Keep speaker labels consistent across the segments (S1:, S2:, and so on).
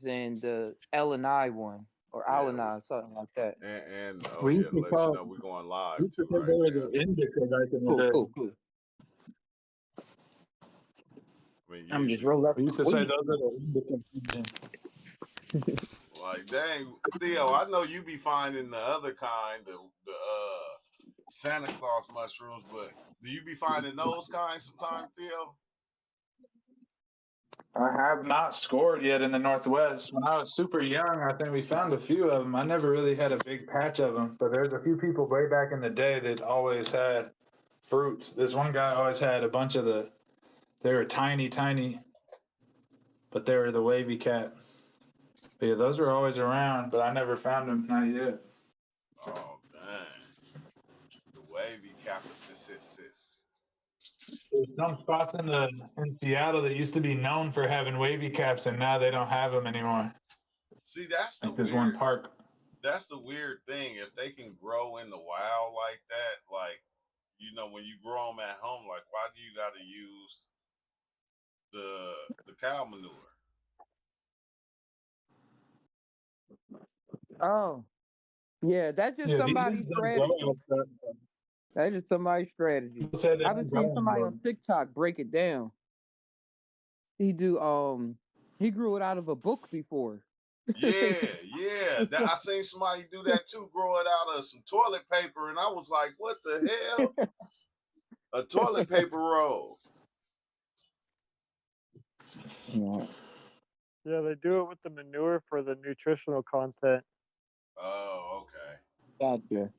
S1: and the L and I one or Al
S2: Yeah,
S1: and I, something like that.
S2: and oh
S3: We
S2: yeah,
S3: used
S2: to
S3: to
S2: let you
S3: call
S2: know we're going live
S3: we used to
S2: too right
S3: compare
S2: now.
S3: the indica back in the
S1: Cool,
S3: day.
S1: cool, cool.
S2: I mean,
S1: I'm
S2: you
S1: just roll up
S3: We used
S1: some
S3: to say
S1: weed.
S3: those are the indica fusion.
S2: like dang Theo, I know you be finding the other kind, the Santa Claus mushrooms, but do you be finding those kinds sometime, Theo?
S3: I have not scored yet in the Northwest. When I was super young, I think we found a few of them. I never really had a big patch of them, but there's a few people way back in the day that always had fruits. This one guy always had a bunch of they were tiny, tiny, but they were the wavy cap. But yeah, those were always around, but I never found them, not yet.
S2: Oh dang, the wavy capsicis.
S3: There's some spots in Seattle that used to be known for having wavy caps, and now they don't have them anymore.
S2: See, that's the
S3: Like this one
S2: weird.
S3: park.
S2: That's the weird thing. If they can grow in the wild like that, like when you grow them at home, like why do you got to use the cow manure?
S1: Oh, yeah, that's just
S3: Yeah, these
S1: somebody's
S3: ones don't grow
S1: strategy.
S3: outside.
S1: That's just somebody's strategy.
S3: People say they
S1: I've been
S3: don't grow
S1: seeing somebody
S3: indoors.
S1: on TikTok break it down. He do he grew it out of a book before.
S2: Yeah, yeah. I seen somebody do that too, grow it out of some toilet paper, and I was like, "What the hell? A toilet paper roll?"
S1: Yeah,
S4: Yeah, they do it with the manure for the nutritional content.
S2: Oh, okay.
S1: gotcha.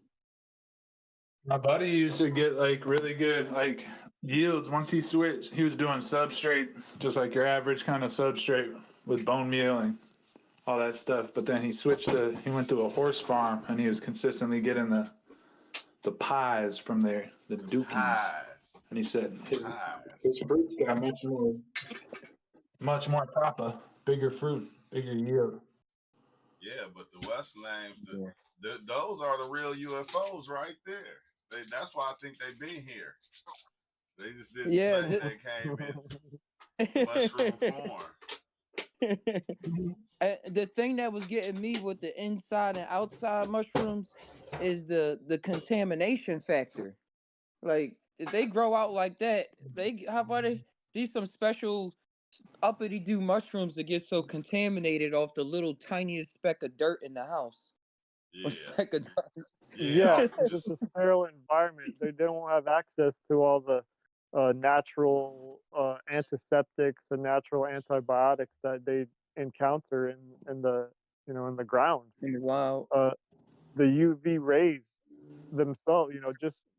S3: My buddy used to get like really good like yields once he switched. He was doing substrate, just like your average kind of substrate with bone meal and all that stuff. But then he went to a horse farm and he was consistently getting the pies from there, the
S2: The
S3: dookies.
S2: pies,
S3: And he said
S2: the pies.
S3: his fruits got much more proper, bigger fruit, bigger yield.
S2: Yeah, but the West names,
S1: Yeah.
S2: those are the real UFOs right there. That's why I think they been here. They just didn't
S1: Yeah.
S2: say they came in mushroom form.
S1: The thing that was getting me with the inside and outside mushrooms is the contamination factor. Like if they grow out like that, they how about it? These some special uppity do mushrooms that get so contaminated off the little tiniest speck of dirt in the house. Or
S2: Yeah,
S1: speck of dust.
S2: yeah.
S4: Yeah,
S2: Off
S4: it's just
S2: just
S4: a sterile environment. They don't have access to all the natural antiseptics and natural antibiotics that they encounter in the in the ground.
S1: In the wild.
S4: Uh, the UV rays themselves,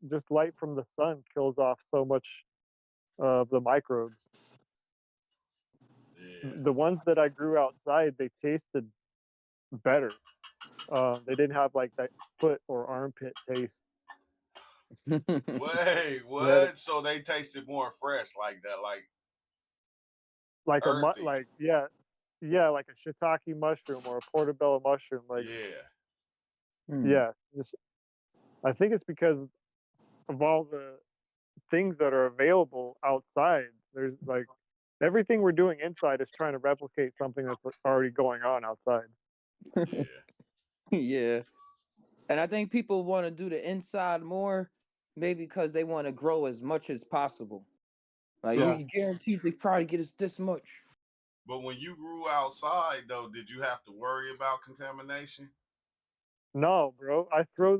S4: just light from the sun kills off so much of the microbes.
S2: yeah,
S4: The ones that I grew outside, they tasted better. They didn't have like that foot or armpit taste.
S2: Wait,
S4: Yeah,
S2: what? So they tasted more fresh like that, like
S4: like
S2: earthy.
S4: yeah, like a shiitake mushroom or a portobello mushroom. Like,
S2: Yeah,
S1: Hmm.
S4: yeah, I think it's because of all the things that are available outside. There's like everything we're doing inside is trying to replicate something that's already going on outside.
S2: yeah,
S1: Yeah. And I think people want to do the inside more, maybe because they want to grow as much as possible. Like
S2: So,
S3: Yeah.
S1: you guaranteed they probably get us this much.
S2: but when you grew outside, though, did you have to worry about contamination?
S4: No, bro, I threw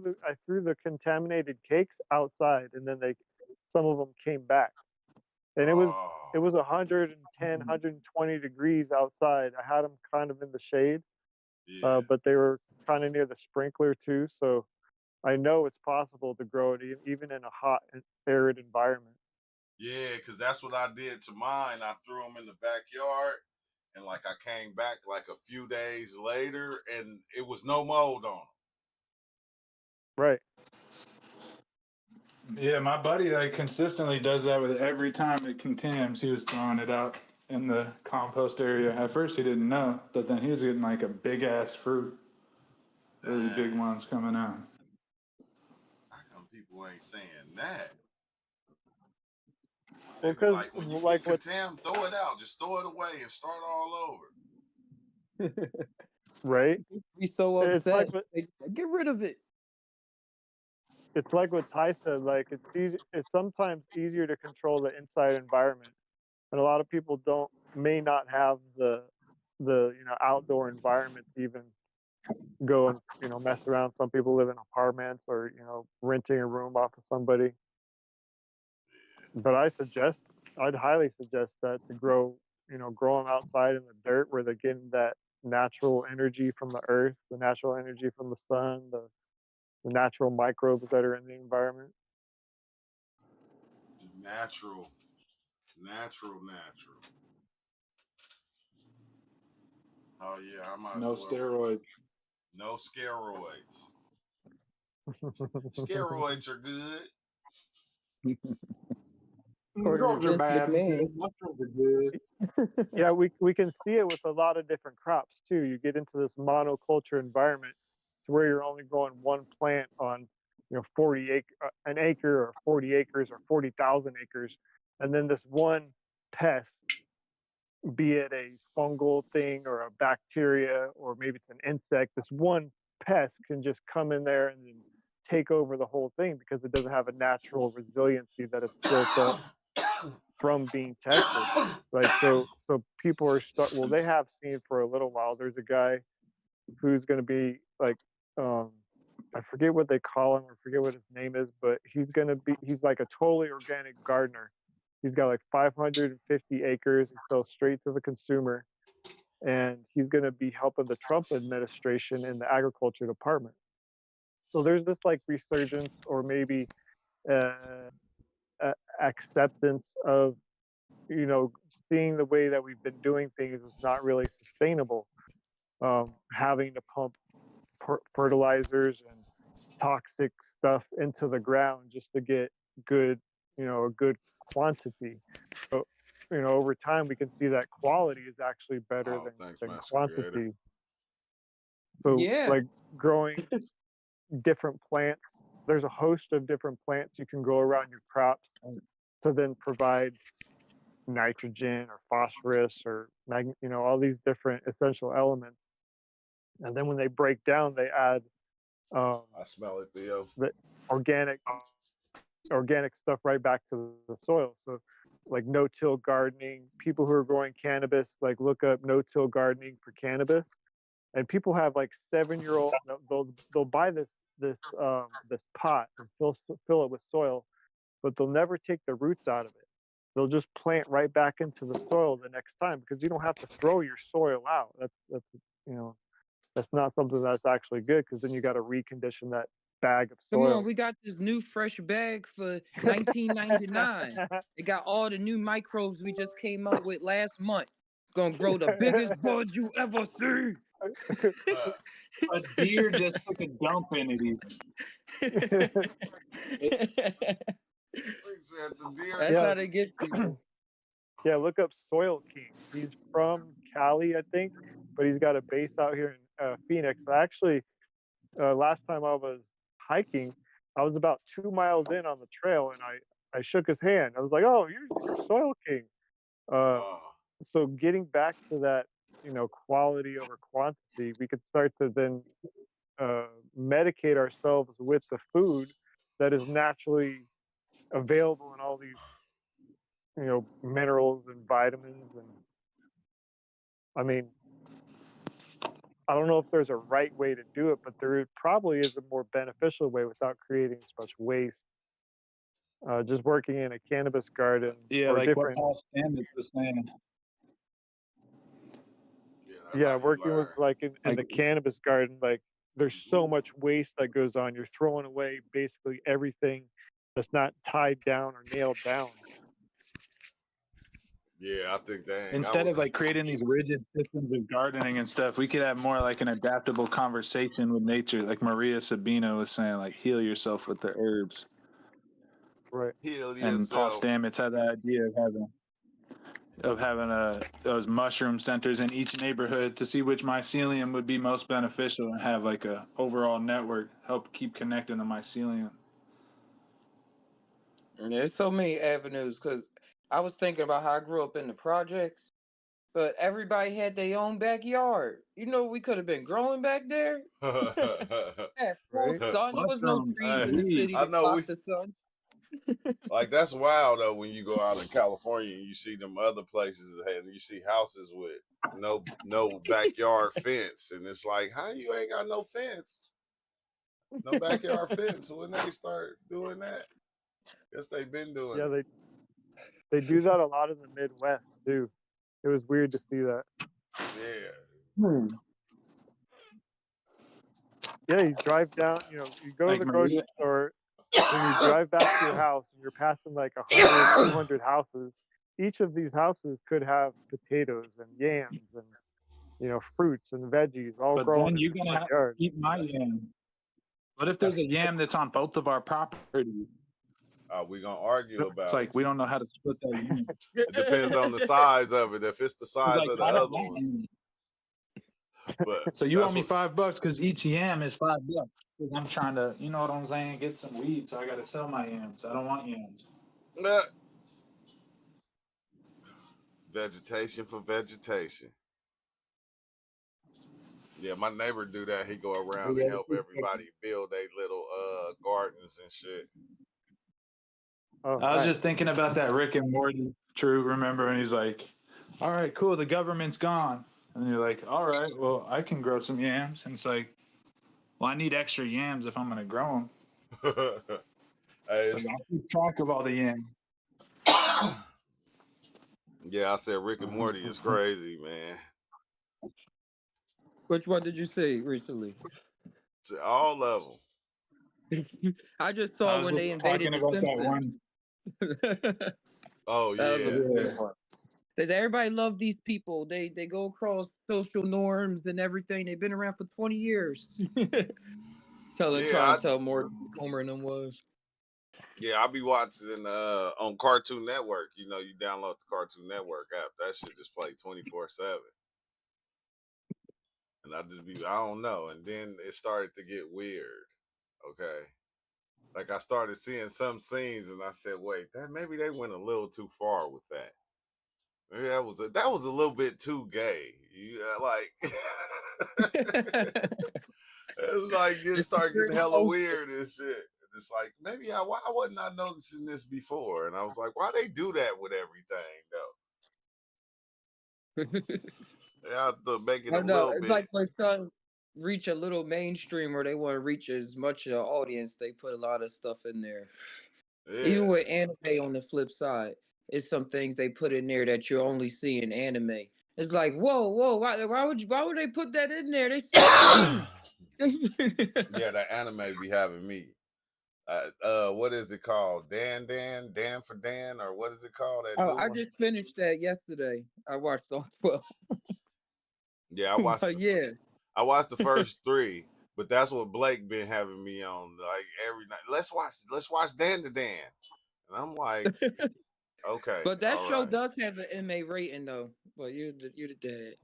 S4: the contaminated cakes outside, and then some of them came back, and it
S2: Oh,
S4: was 110, 120 degrees outside. I had them kind of in the shade,
S2: yeah,
S4: but they were kind of near the sprinkler too, so I know it's possible to grow it even in a hot and arid environment.
S2: yeah, because that's what I did to mine. I threw them in the backyard, and like I came back like a few days later, and it was no mold on
S4: Right.
S3: Yeah, my buddy like consistently does that with every time it contains. He was throwing it out in the compost area. At first he didn't know, but then he was getting like a big ass fruit,
S2: them.
S3: really big
S2: Dang,
S3: ones coming out.
S2: how come people ain't saying that? They
S4: Well,
S2: be
S4: because
S2: like, when you
S4: like
S2: get
S4: what
S2: contaminated, throw it out, just throw it away and start all over.
S4: right?
S1: Be so
S4: It's
S1: upset.
S4: like what
S1: Get rid of it.
S4: it's like what Ty said. Like it's sometimes easier to control the inside environment, and a lot of people may not have the outdoor environment to even go and mess around. Some people live in apartments or renting a room off of somebody. But I'd highly suggest that to grow them outside in the dirt where they're getting that natural energy from the earth, the natural energy from the sun, the natural microbes that are in the environment.
S2: Natural. Oh yeah, I might
S3: No
S2: as well.
S3: steroids.
S2: No steroids. Steroids are good.
S1: According to
S3: Drugs are
S1: Vince
S3: bad.
S1: McMahon.
S3: Mushrooms are good.
S4: Yeah, we can see it with a lot of different crops too. You get into this monoculture environment to where you're only growing one plant on an acre or 40 acres or 40,000 acres, and then this one pest, be it a fungal thing or a bacteria or maybe it's an insect, this one pest can just come in there and then take over the whole thing because it doesn't have a natural resiliency that it's built up from being tested. Like so people are well, they have seen for a little while. There's a guy who's going to be like I forget what they call him or forget what his name is, but he's like a totally organic gardener. He's got like 550 acres. He sells straight to the consumer, and he's going to be helping the Trump administration in the agriculture department. So there's this like resurgence or maybe uh, acceptance of seeing the way that we've been doing things is not really sustainable. Having to pump fertilizers and toxic stuff into the ground just to get good, a good quantity. So, over time we can see that quality is actually better
S2: Oh, thanks,
S4: than
S2: Master
S4: quantity.
S2: Creator.
S4: So,
S1: Yeah.
S4: like growing different plants, there's a host of different plants you can grow around your crops to then provide nitrogen or phosphorus or all these different essential elements. And then when they break down, they add
S2: I smell it, Theo.
S4: the organic stuff right back to the soil. So like no-till gardening, people who are growing cannabis, like look up no-till gardening for cannabis. And people have like 7-year-old, they'll buy this pot and fill it with soil, but they'll never take the roots out of it. They'll just plant right back into the soil the next time because you don't have to throw your soil out. That's not something that's actually good because then you got to recondition that bag of
S1: Come
S4: soil.
S1: on, we got this new fresh bag for $19.99. It got all the new microbes we just came out with last month. It's gonna grow the biggest bud you ever see.
S3: A deer just took a dump in it.
S1: That's how they get people.
S4: Yeah, look up Soil King. He's from Cali, I think, but he's got a base out here in Phoenix. Actually, last time I was hiking, I was about 2 miles in on the trail, and I shook his hand. I was like, "Oh, you're Soil King." So getting back to that, quality over quantity, we could start to then medicate ourselves with the food that is naturally available in all these minerals and vitamins. And I mean, I don't know if there's a right way to do it, but there probably is a more beneficial way without creating as much waste. Just working in a cannabis garden,
S3: Yeah,
S4: or
S3: like
S4: different.
S3: what Paul Stamets was saying.
S4: Yeah, working with in the cannabis garden, like there's so much waste that goes on. You're throwing away basically everything that's not tied down or nailed down.
S2: Yeah, I think that
S3: instead of like creating these rigid systems of gardening and stuff, we could have more like an adaptable conversation with nature. Like Maria Sabino was saying, like heal yourself with the herbs.
S4: Right.
S2: Heal
S3: and Paul
S2: yourself.
S3: Stamets had that idea of having those mushroom centers in each neighborhood to see which mycelium would be most beneficial and have like a overall network help keep connecting the mycelium.
S1: And there's so many avenues because I was thinking about how I grew up in the projects, but everybody had their own backyard. You know, we could have been growing back there. Had full
S4: right?
S1: sun. There was no
S3: Mushrooms,
S1: trees
S2: Hey,
S1: in the
S3: weed.
S1: city
S2: I
S1: to
S2: know
S1: block
S2: we
S1: the sun.
S2: like that's wild though when you go out in California and you see them other places and you see houses with no backyard fence and it's like, how you ain't got no fence, no backyard fence? When they start doing that, guess they've been doing
S4: Yeah,
S2: it.
S4: they do that a lot in the Midwest too. It was weird to see that.
S2: Yeah.
S4: Yeah, you drive down, you go to
S3: Like
S4: the
S3: Maria.
S4: grocery store, then you drive back to your house, and you're passing like 100, 200 houses. Each of these houses could have potatoes and yams and fruits and veggies all
S3: But
S4: growing
S3: then
S4: in
S3: you're
S4: the
S3: gonna
S4: front
S3: have to
S4: yard.
S3: eat my
S2: That's
S3: yam. What if there's
S2: that's
S3: a yam that's on both of our properties?
S2: we gonna argue
S3: It's
S2: about it.
S3: like we don't know how to split that yam.
S2: It depends on the size of it. If it's the
S3: He's
S2: size
S3: like,
S2: of the
S3: I don't
S2: other
S3: want
S2: ones,
S3: any.
S2: but
S3: So you owe
S2: that's
S3: me
S2: what.
S3: $5 because each yam is $5. Because I'm trying to, you know what I'm saying, get some weed. So I got to sell my yams. I don't want yams.
S2: uh, Vegetation for vegetation. Yeah, my neighbor do that. He go around and help everybody build their little gardens and shit.
S4: Oh,
S3: I was
S4: nice.
S3: just thinking about that Rick and Morty. True, remember? And he's like, all right, cool. The government's gone. And you're like, all right, well, I can grow some yams. And it's like, well, I need extra yams if I'm going to grow them.
S2: Hey,
S3: Like, I'll keep track of all the yams.
S2: yeah, I said Rick and Morty is crazy, man.
S1: Which one did you see recently?
S2: All of them.
S1: I just
S3: I
S1: saw
S3: was
S1: when
S3: just
S1: they invaded
S3: talking
S1: The
S3: about that
S1: Simpsons.
S3: one.
S1: That
S2: Oh
S1: was a
S2: yeah,
S1: good
S3: Yeah.
S1: one. Everybody love these people. They go across social norms and everything. They've been around for 20 years. Trying
S2: yeah,
S1: to tell more than Homer and them was.
S2: I be watching on Cartoon Network. You know, you download the Cartoon Network app. That shit just play 24/7. And I don't know. And then it started to get weird. Okay. Like I started seeing some scenes and I said, wait, maybe they went a little too far with that. Maybe that was a little bit too gay. Like it's like it
S1: Just
S2: started getting
S1: very
S2: hella
S1: close.
S2: weird and shit. And it's like maybe why wasn't I noticing this before? And I was like, why they do that with everything though? They have to make it
S1: I
S2: a
S1: don't know.
S2: little
S1: It's
S2: bit.
S1: like when some reach a little mainstream or they want to reach as much of the audience, they put a lot of stuff in there.
S2: Yeah.
S1: Even with anime on the flip side, it's some things they put in there that you only see in anime. It's like, whoa, why would they put that in there? They set the scene.
S2: Yeah, that anime be having me. What is it called? Dan for Dan, or what is it called? That
S1: Oh,
S2: new
S1: I
S2: one.
S1: just finished that yesterday. I watched all 12.
S2: Yeah,
S1: But yeah.
S2: I watched the first three, but that's what Blake been having me on like every night. Let's watch Dan to Dan, and I'm like, okay,
S1: But that
S2: all
S1: show
S2: right.
S1: does have an MA rating though. But you're the dad.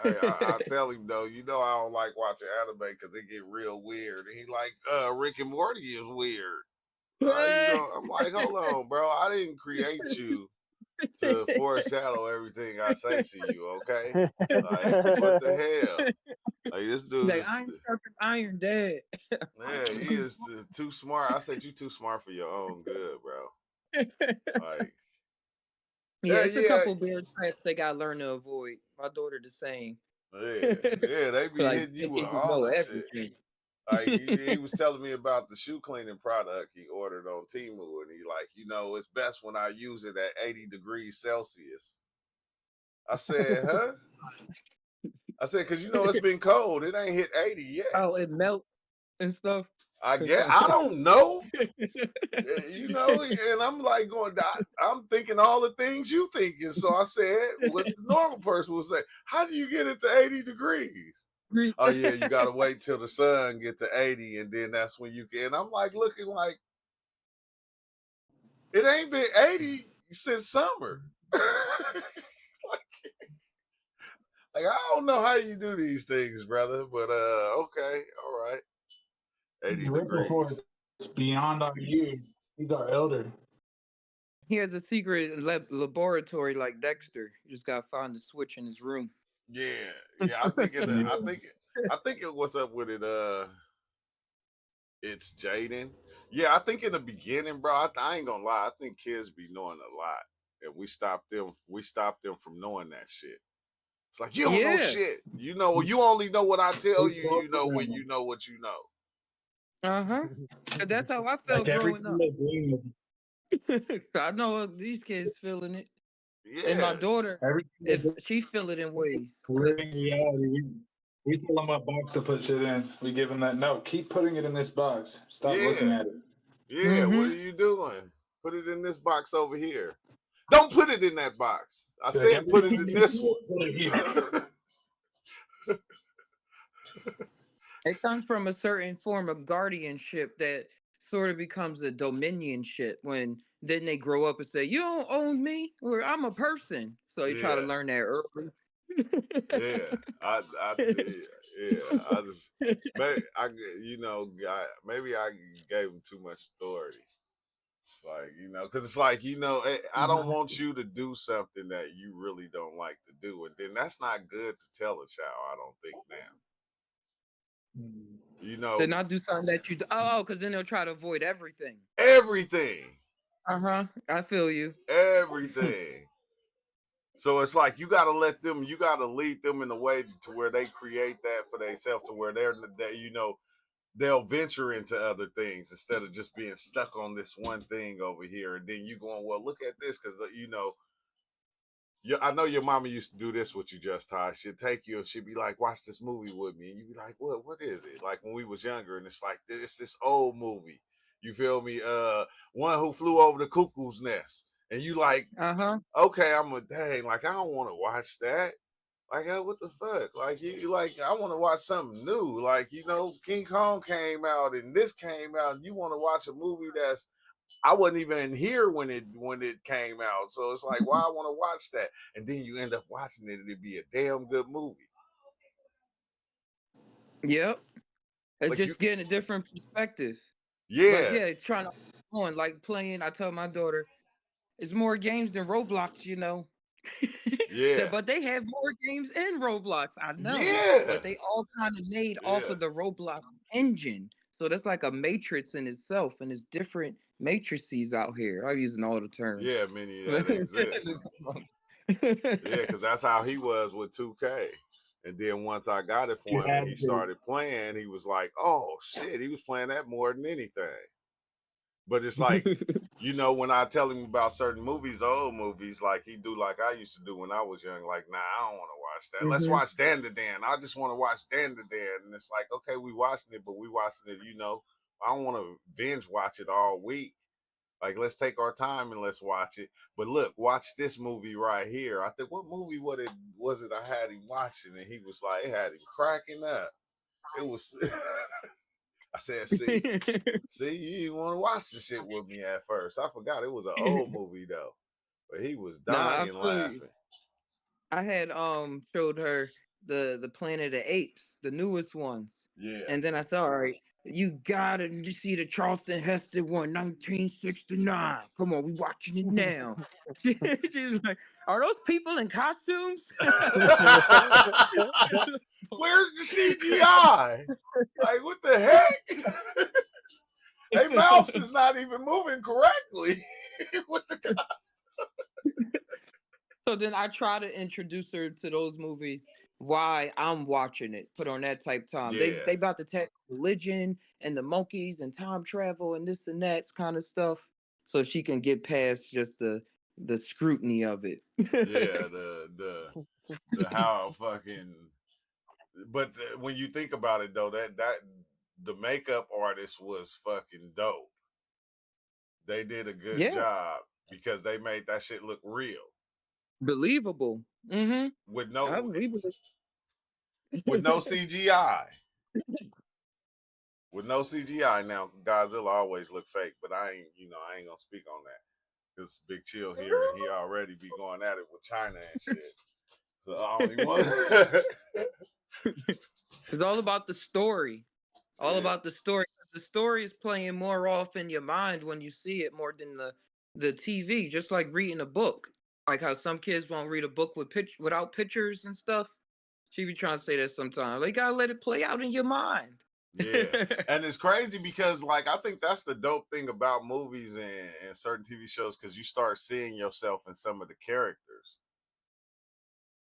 S2: I tell him though, you know I don't like watching anime because it get real weird. And he like, Rick and Morty is weird. I'm like, hold on, bro. I didn't create you to foreshadow everything I say to you, okay? Like, what the hell? Like, this dude
S1: Like
S2: is,
S1: iron sharpens iron, dad.
S2: yeah, he is too smart. I said, you too smart for your own good, bro. Like,
S1: Yeah,
S2: yeah,
S1: it's a
S2: yeah,
S1: couple bad traps they gotta learn to avoid. My daughter the same.
S2: yeah. They be
S1: Like
S2: hitting you with
S1: thinking you
S2: all
S1: know
S2: the shit.
S1: everything.
S2: Like, he was telling me about the shoe cleaning product he ordered on Temu, and he like, it's best when I use it at 80 degrees Celsius. I said, huh? I said, because it's been cold. It ain't hit 80 yet.
S1: Oh, it melts and stuff.
S2: I guess I don't know. And I'm like I'm thinking all the things you thinking. So I said, what the normal person would say, how do you get it to 80 degrees? Oh yeah, you gotta wait till the sun get to 80, and then that's when you can. And I'm like looking like it ain't been 80 since summer. like I don't know how you do these things, brother, but okay, all right. 80
S3: Rick before
S2: degrees.
S3: it's beyond our years. He's our elder.
S1: He has a secret laboratory like Dexter. You just gotta find the switch in his room.
S2: Yeah, yeah. I think it.
S3: Yeah.
S2: I think it. What's up with it? It's Jaden. Yeah, I think in the beginning, bro. I ain't gonna lie. I think kids be knowing a lot, and we stopped them. We stopped them from knowing that shit. It's like you don't know
S1: Yeah.
S2: shit. You know. You only know what I tell
S3: We
S2: you.
S3: talk
S2: You
S3: to
S2: know when
S3: them.
S2: you know what you know.
S1: Uh huh. That's how I
S3: Like
S1: felt growing
S3: everything
S1: up.
S3: they bring,
S1: So I know these kids feeling it, and my
S2: Yeah,
S1: daughter,
S3: everything they
S1: if
S3: bring,
S1: she feel it in ways, cause
S3: creating reality. We tell them what box to put shit in. We give them that note. Keep putting it in this box. Stop looking
S2: yeah,
S3: at it.
S2: yeah. What are
S1: mm-hmm.
S2: you doing? Put it in this box over here. Don't put it in that box. I
S3: Be like
S2: said put it
S3: everything
S2: in
S3: you
S2: this
S3: see, put it here.
S2: one.
S1: It comes from a certain form of guardianship that sort of becomes a dominionship when then they grow up and say, "You don't own me," or "I'm a person." So you try to
S2: Yeah,
S1: learn that early.
S2: yeah. Yeah. I just, maybe maybe I gave him too much authority. It's like, because it's like, I don't want you to do something that you really don't like to do, and then that's not good to tell a child. I don't think now. You
S1: To
S2: know,
S1: not do something that you do. Oh, because then they'll try to avoid everything.
S2: everything,
S1: Uh huh. I feel you.
S2: everything. So it's like you got to lead them in a way to where they create that for themselves, to where they'll venture into other things instead of just being stuck on this one thing over here. And then you going, well, look at this, because I know your mama used to do this with you, Just Ty. She'd take you and she'd be like, watch this movie with me. And you'd be like, what is it? Like when we was younger, and it's like, it's this old movie. You feel me? One Who Flew Over the Cuckoo's Nest. And you like,
S1: Uh huh.
S2: okay, I'm a dang, like I don't want to watch that. Like, what the fuck? Like, you like, I want to watch something new. Like, King Kong came out and this came out, and you want to watch a movie that's I wasn't even here when it came out. So it's like, why I want to watch that? And then you end up watching it, and it'd be a damn good movie.
S1: Yep. It's
S2: Like you,
S1: just getting a different perspective. Like,
S2: yeah,
S1: yeah, trying to on like playing. I tell my daughter, it's more games than Roblox.
S2: yeah,
S1: But they have more games in Roblox. I know,
S2: yeah,
S1: but they all kind of made off
S2: yeah,
S1: of the Roblox engine. So that's like a matrix in itself, and it's different matrices out here. I'm using all the terms.
S2: yeah. Many that exist. Yeah, because that's how he was with 2K. And then once I got it
S3: You
S2: for him and
S3: had
S2: he
S3: to.
S2: started playing, he was like, "Oh shit!" He was playing that more than anything. But it's like, when I tell him about certain movies, old movies, like he do, like I used to do when I was young, like, nah, I don't want to watch that. Let's
S1: hmm
S2: watch Dan to Dan. I just want to watch Dan to Dan. And it's like, okay, we watching it, but we watching it, I don't want to binge watch it all week. Like, let's take our time and let's watch it. But look, watch this movie right here. I think, what movie was it I had him watching? And he was like, it had him cracking up. It was, I said, see, you didn't want to watch the shit with me at first. I forgot it was an old movie though. But he was
S1: Nah, I
S2: dying
S1: feel you.
S2: laughing.
S1: I had showed her the Planet of the Apes, the newest ones,
S2: Yeah.
S1: and then I said, "All right, you gotta you see the Charleston Heston one, 1969. Come on, we watching it now." She's like, "Are those people in costumes?"
S2: Where's the CGI? Like, what the heck? Hey, mouse is not even moving correctly with the
S1: So then I try to introduce her to those movies. Why I'm watching it, put on that type time.
S2: Yeah,
S1: They about to take religion and the monkeys and time travel and this and that kind of stuff, so she can get past just the scrutiny of it.
S2: yeah. The how fucking. But when you think about it though, that the makeup artist was fucking dope. They did a good
S1: Yeah,
S2: job because they made that shit look real
S1: believable. Mm-hmm.
S2: with
S1: I
S2: no
S1: believe
S2: with no
S1: it.
S2: CGI. With no CGI. Now Godzilla always look fake, but I ain't gonna speak on that because Big Chill here and he already be going at it with China and shit. So I don't even want.
S1: It's all about the story. All
S2: Yeah,
S1: about the story. The story is playing more off in your mind when you see it more than the the TV, just like reading a book. Like how some kids won't read a book without pictures and stuff. She be trying to say that sometimes. Like, you gotta let it play out in your mind.
S2: Yeah. And it's crazy because, like, I think that's the dope thing about movies and certain TV shows, because you start seeing yourself in some of the characters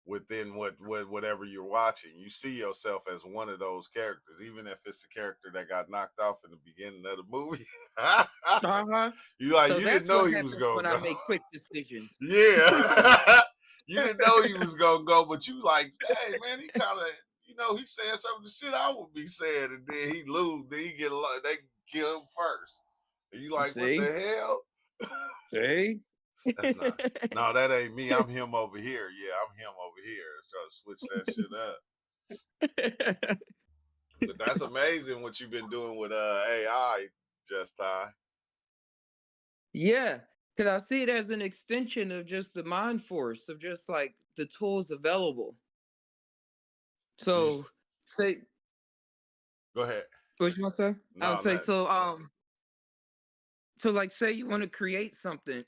S2: within whatever you're watching. You see yourself as one of those characters, even if it's the character that got knocked off in the beginning of the movie.
S1: Uh-huh.
S2: You like,
S1: So
S2: you didn't
S1: that's
S2: know
S1: what
S2: he was
S1: happens
S2: gonna
S1: when I
S2: go.
S1: make quick decisions.
S2: Yeah. You didn't know he was gonna go, but you like, hey man, he kind of, he saying some of the shit I would be saying, and then he lose, then he get a lot, they kill him first. And you like, what the
S1: See?
S2: hell?
S1: See?
S2: That's not. No, that ain't me. I'm him over here. Yeah, I'm him over here. Try to switch that shit up. But that's amazing what you've been doing with AI, Just Ty.
S1: Yeah, because I see it as an extension of just the mind force of just like the tools available. So, say,
S2: Go ahead.
S1: what you want to say? I would
S2: No,
S1: say
S2: nothing.
S1: so like, say you want to create something,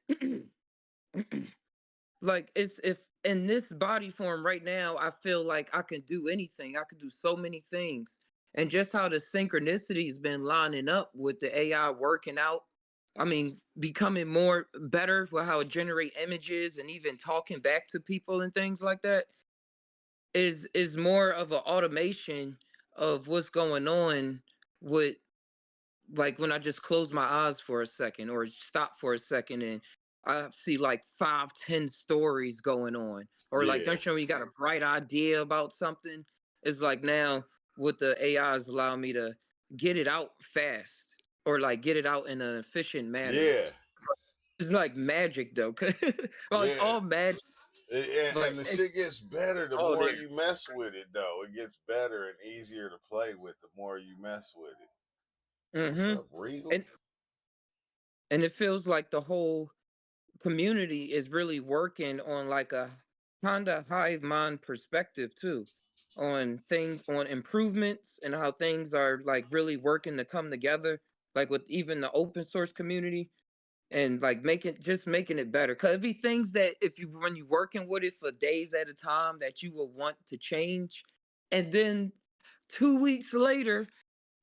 S1: like it's in this body form right now. I feel like I can do anything. I can do so many things, and just how the synchronicity has been lining up with the AI working out. I mean, becoming more better with how it generate images and even talking back to people and things like that is more of an automation of what's going on with, like, when I just close my eyes for a second or stop for a second and I see like 5, 10 stories going on. Or like,
S2: Yeah.
S1: don't you know, you got a bright idea about something. It's like now with the AIs allow me to get it out fast or like get it out in an efficient manner.
S2: Yeah.
S1: It's like magic though. Well, it's
S2: Yeah.
S1: all magic, but
S2: And the
S1: it's
S2: shit gets better the
S1: all
S2: more
S1: there.
S2: you mess with it, though. It gets better and easier to play with the more you mess with it. What's
S1: Mm-hmm.
S2: up, Regal?
S1: And and it feels like the whole community is really working on like a Honda hive mind perspective too, on things, on improvements and how things are like really working to come together, like with even the open source community and like making it better. Cause it'd be things that if you when you working with it for days at a time that you will want to change, and then 2 weeks later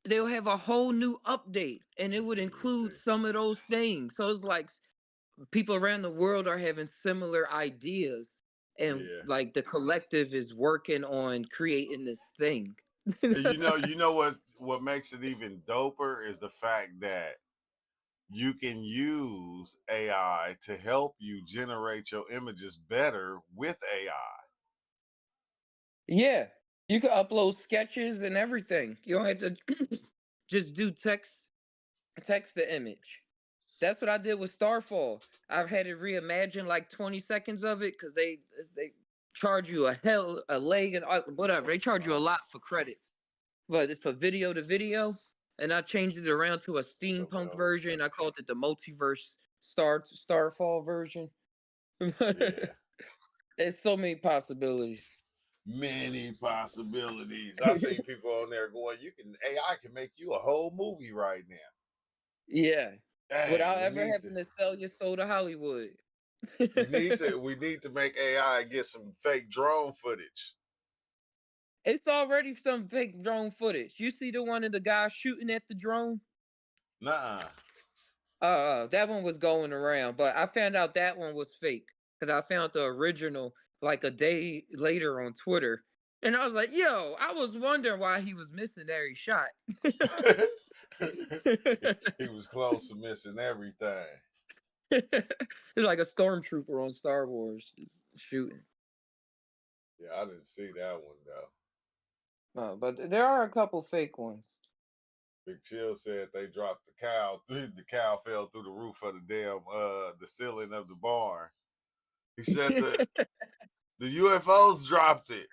S1: they'll have a whole new update and it would include
S2: GPT.
S1: some of those things. So it's like people around the world are having similar ideas and
S2: Yeah.
S1: like the collective is working on creating this thing.
S2: And you know what makes it even doper is the fact that you can use AI to help you generate your images better with AI.
S1: Yeah, you can upload sketches and everything. You don't have to just do text the image. That's what I did with Starfall. I've had to reimagine like 20 seconds of it because they charge you a leg and whatever. They charge you a lot for credits, but it's for video to video, and I changed it around to a
S2: What's up,
S1: steampunk
S2: bro?
S1: version. I called it the multiverse Starfall version.
S2: Yeah.
S1: It's so many possibilities.
S2: Many possibilities. I seen people on there going, AI can make you a whole movie right now.
S1: Yeah,
S2: Dang,
S1: without ever having to sell your soul to Hollywood.
S2: we need to make AI get some fake drone footage.
S1: It's already some fake drone footage. You see the one of the guys shooting at the drone?
S2: Nuh-uh.
S1: That one was going around, but I found out that one was fake because I found the original like a day later on Twitter, and I was like, "Yo, I was wondering why he was missing every shot."
S2: He was close to missing everything.
S1: It's like a stormtrooper on Star Wars just shooting.
S2: Yeah, I didn't see that one though.
S1: But there are a couple fake ones.
S2: Big Chill said they dropped the cow. The cow fell through the roof of the damn the ceiling of the barn. He said the UFOs dropped it.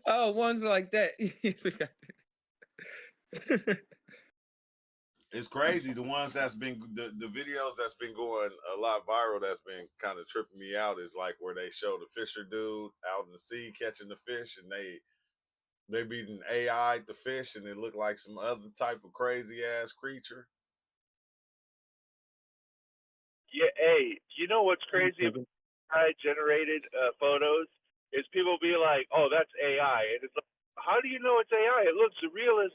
S1: Oh, ones like that.
S2: It's crazy. The ones that's been the videos that's been going a lot viral that's been kind of tripping me out is like where they show the fisher dude out in the sea catching the fish, and they beat an AI the fish and it looked like some other type of crazy ass creature.
S5: Yeah, hey, you know what's crazy about AI generated photos is people be like, "Oh, that's AI," and it's like, how do you know it's AI? It looks real as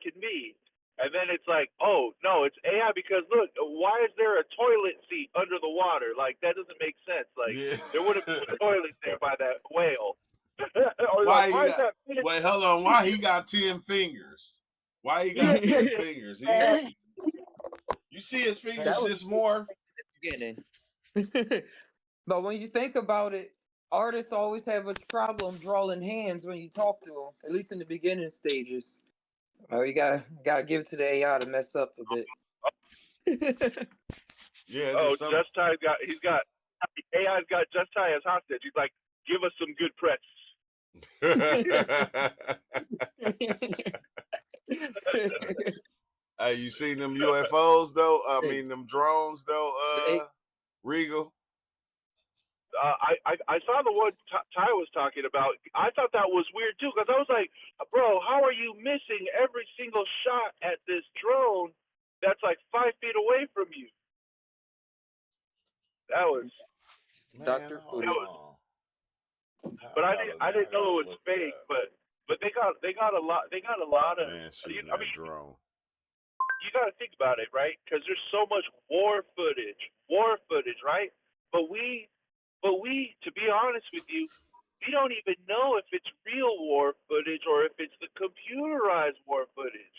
S5: can be. And then it's like, oh no, it's AI because look, why is there a toilet seat under the water? Like that doesn't make sense. Like
S2: Yeah.
S5: there would have been a toilet there by that whale. Or like,
S2: Why he
S5: why is
S2: got?
S5: that fish?
S2: Wait, hold on. Why he got 10 fingers? Why he got 10 fingers? You see his
S1: That
S2: fingers
S1: was
S2: just morph?
S1: beginning. But when you think about it, artists always have a problem drawing hands when you talk to them, at least in the beginning stages. Oh, you gotta give it to the AI to mess up a bit.
S2: Yeah,
S5: Oh,
S2: just some.
S5: Just Ty got AI's got Just Ty as hostage. He's like, give us some good press.
S2: Hey, you seen them UFOs though? I mean, them drones though. Regal.
S5: I saw the one Ty was talking about. I thought that was weird too because I was like, bro, how are you missing every single shot at this drone that's like 5 feet away from you? That was
S2: Man,
S1: Doctor
S2: hold
S1: Footage.
S2: on.
S5: but
S2: I gotta,
S5: I
S2: now I
S5: didn't know
S2: gotta
S5: it was
S2: look
S5: fake.
S2: that.
S5: But they got a lot of.
S2: Man shooting
S5: I
S2: that
S5: mean,
S2: drone.
S5: you got to think about it, right? Because there's so much war footage, right? But to be honest with you, we don't even know if it's real war footage or if it's the computerized war footage.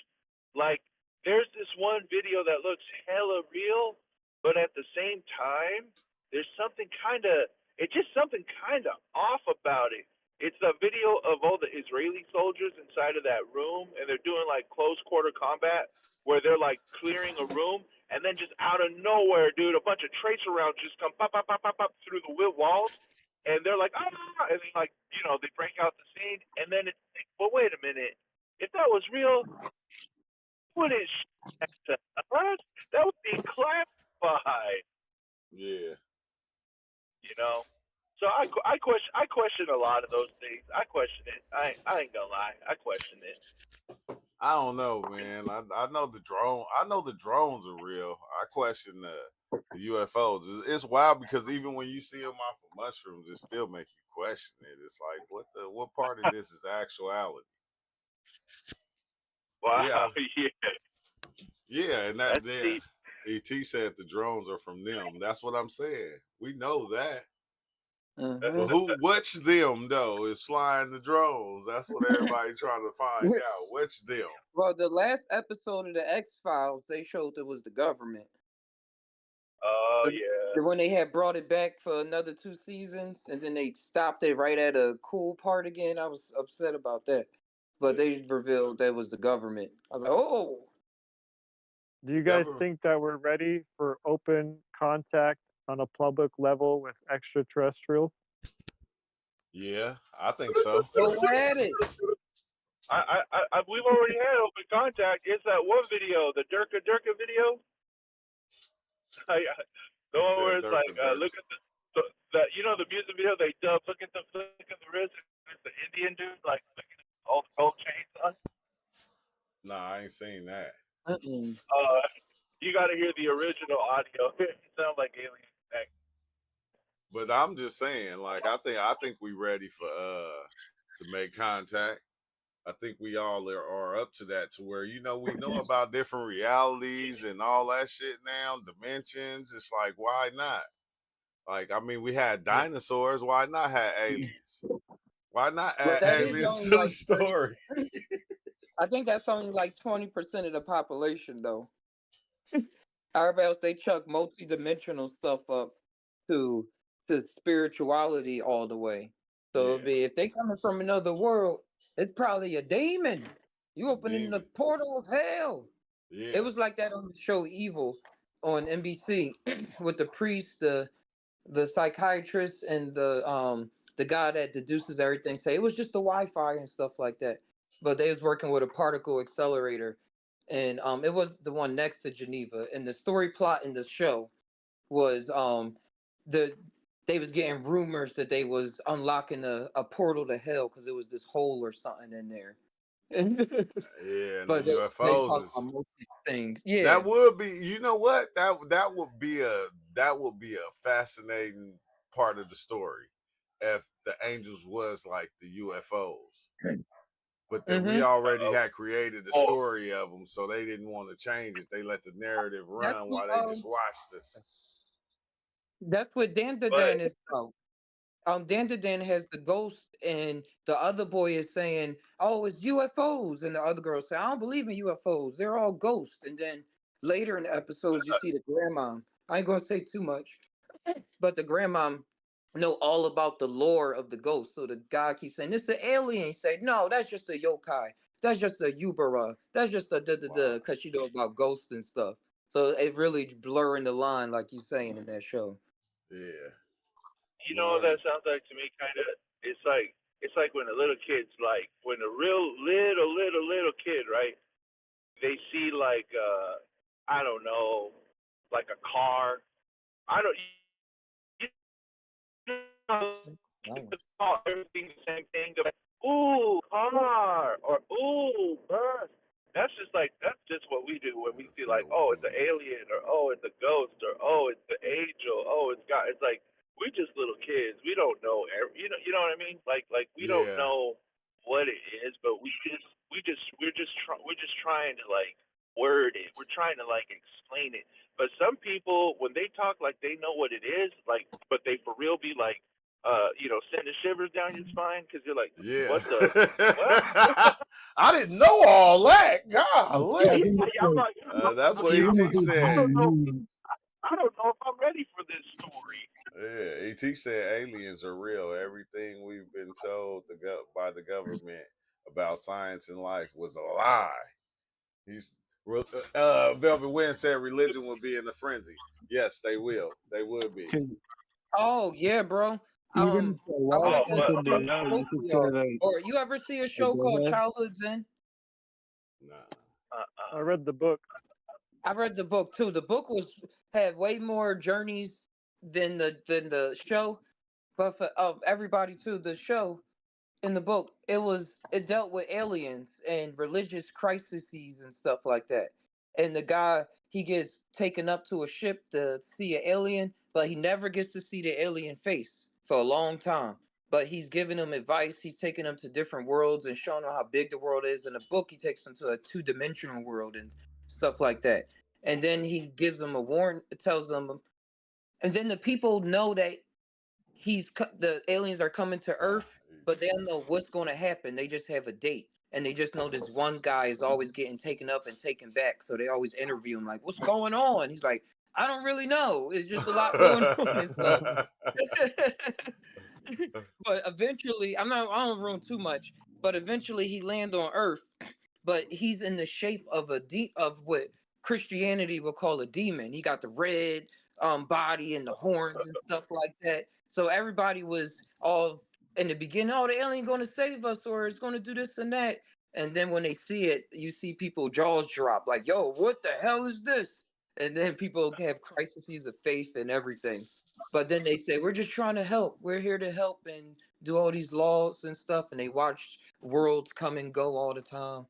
S5: Like, there's this one video that looks hella real, but at the same time, there's something it's just something kind of off about it. It's a video of all the Israeli soldiers inside of that room, and they're doing like close quarter combat, where they're like clearing a room, and then just out of nowhere, dude, a bunch of tracer rounds just come pop, pop, pop, pop, pop through the walls, and they're like, ah, and then like, they break out the scene, and then it's like, well, wait a minute, if that was real, wouldn't to us? That would be classified,
S2: Yeah.
S5: So I question a lot of those things. I question it. I ain't gonna lie. I question it.
S2: I don't know, man. I know the drone. I know the drones are real. I question the UFOs. It's wild because even when you see them off of mushrooms, it still make you question it. It's like what part of this is actuality?
S5: Wow.
S2: Yeah,
S5: Yeah.
S2: yeah, and that
S5: That's
S2: there.
S5: deep.
S2: ET said the drones are from them. That's what I'm saying. We know that. But
S1: Mhm.
S2: which them though is flying the drones? That's what everybody trying to find out. Which them?
S1: Well, the last episode of the X Files, they showed it was the government.
S5: Oh yeah.
S1: When they had brought it back for another 2 seasons, and then they stopped it right at a cool part again, I was upset about that. But they revealed that was the government. I was like, oh,
S4: Do you
S2: The
S4: guys
S2: government.
S4: think that we're ready for open contact on a public level with extraterrestrials?
S2: Yeah, I think so.
S1: go at it.
S5: We've already had open contact. It's that one video, the Durka video. The
S2: He
S5: one where
S2: said
S5: it's
S2: Dirk
S5: like,
S2: and Dirk.
S5: look at the music video they dub. Look at the wrist. It's the Indian dude, like look at all the gold chains on.
S2: Nah, I ain't seen that.
S1: Mm-mm.
S5: You got to hear the original audio. It sounds like alien.
S2: But I'm just saying, like, I think we ready for to make contact. I think we all are up to that to where we know about different realities and all that shit now, dimensions. It's like, why not? Like, I mean, we had dinosaurs. Why not have aliens? Why not
S1: But
S2: add
S1: that is
S2: aliens
S1: only
S2: to the
S1: like 30.
S2: story?
S1: I think that's only like 20% of the population, though. Everybody else, they chuck multi-dimensional stuff up to spirituality all the way. So it'd
S2: Yeah,
S1: be if they coming from another world, it's probably a demon. You
S2: a
S1: opening the
S2: demon.
S1: portal of hell. It
S2: Yeah,
S1: was like that on the show Evil on NBC with the priest, the psychiatrist, and the guy that deduces everything. Say it was just the Wi-Fi and stuff like that. But they was working with a particle accelerator, and it was the one next to Geneva. And the story plot in the show was the they was getting rumors that they was unlocking a portal to hell because it was this hole or something in there.
S2: Yeah, and the
S1: But they
S2: UFOs
S1: talk about
S2: is
S1: most things. Yeah.
S2: that would be. You know what? That would be a fascinating part of the story if the angels was like the UFOs. But that we
S1: Mm-hmm.
S2: already had created the
S5: Oh,
S2: story of them, so they didn't want to change it. They let the narrative
S1: That's
S2: run
S1: what
S2: while they just watched us.
S5: but
S1: Dandadan is about. Dandadan has the ghost, and the other boy is saying, "Oh, it's UFOs," and the other girl say, "I don't believe in UFOs. They're all ghosts." And then later in the episodes, you see the grandma. I ain't gonna say too much, but the grandma know all about the lore of the ghost. So the guy keeps saying, "It's the alien." He say, "No, that's just a yokai. That's just a Yubara. That's just a da da
S2: Wow.
S1: da," because you know about ghosts and stuff. So it really blurring the line, like you saying in that show.
S2: Yeah.
S5: you know what
S2: Learn.
S5: that sounds like to me? Kind of. It's like when a little kid's like when a real little kid, right? They see like I don't know, like a car. I don't. You know, everything the same thing. They're like, ooh, car, or ooh, bus. That's just what we do when we see like,
S2: Feel
S5: oh, it's an
S2: wings.
S5: alien, or oh, it's a ghost, or oh, it's the angel, oh, it's God. It's like we just little kids. We don't know you know what I mean? Like we don't
S2: Yeah.
S5: know what it is, but we're just trying to like word it. We're trying to like explain it. But some people, when they talk like they know what it is, like, but they for real be like, sending shivers down your spine because you're like,
S2: Yeah.
S5: what the, what?
S2: I didn't know all that.
S5: Yeah,
S2: Golly.
S5: I'm like,
S2: That's what
S3: Even if
S2: ET
S3: it's
S5: I
S2: said.
S5: don't know,
S3: you,
S5: I don't know if I'm ready for this story.
S2: Yeah, ET said aliens are real. Everything we've been told by the government about science and life was a lie. He's Velvet Wind said religion will be in a frenzy. Yes, they will. They would be.
S1: Oh yeah, bro.
S3: even if they
S1: I
S3: was
S5: Oh,
S1: wanted to
S5: but
S3: something
S1: say
S3: to know,
S1: both
S3: you
S1: of
S3: could say
S1: y'all.
S3: like,
S1: Or you ever see a
S3: oh,
S1: show
S3: go
S1: called
S3: ahead.
S1: Childhood Zen?
S2: Nah.
S4: I read the book.
S1: I read the book too. The book was had way more journeys than the show, but for of everybody too, the show in the book it dealt with aliens and religious crises and stuff like that. And the guy he gets taken up to a ship to see an alien, but he never gets to see the alien face for a long time. But he's giving him advice. He's taking him to different worlds and showing him how big the world is. In the book, he takes him to a two-dimensional world and stuff like that. And then he gives them a warn, tells them, and then the people know that the aliens are coming to Earth, but they don't know what's going to happen. They just have a date, and they just know this one guy is always getting taken up and taken back. So they always interview him, like, "What's going on?" He's like, "I don't really know. It's just a lot going on and stuff." But eventually, I don't ruin too much. But eventually, he lands on Earth, but he's in the shape of of what Christianity would call a demon. He got the red body and the horns and stuff like that. So everybody was all in the beginning, oh, the alien going to save us or it's going to do this and that. And then when they see it, you see people jaws drop, like, "Yo, what the hell is this?" And then people have crises of faith and everything. But then they say, "We're just trying to help. We're here to help and do all these laws and stuff." And they watch worlds come and go all the time,